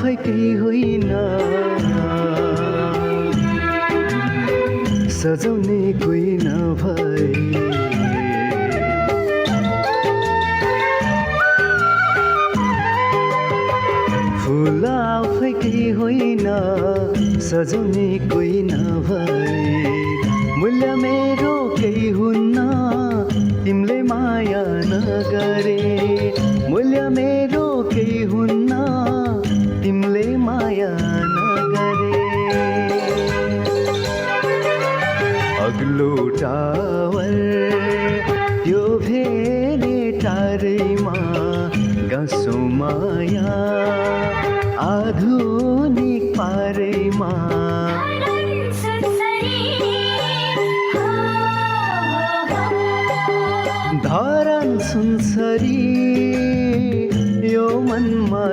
आफै केही होइन सजाउने कोही नभए फुल आफै केही होइन सजाउने कोही नभए मूल्य मेरो केही हुन्न तिमीले माया नगरे मूल्य मेरो केही हुन्न तिमीले माया नगरे अग्लो टावर त्यो भेरे टारैमा गाँसो माया आधुनिक पारैमा धरन सुनसरी यो मनमा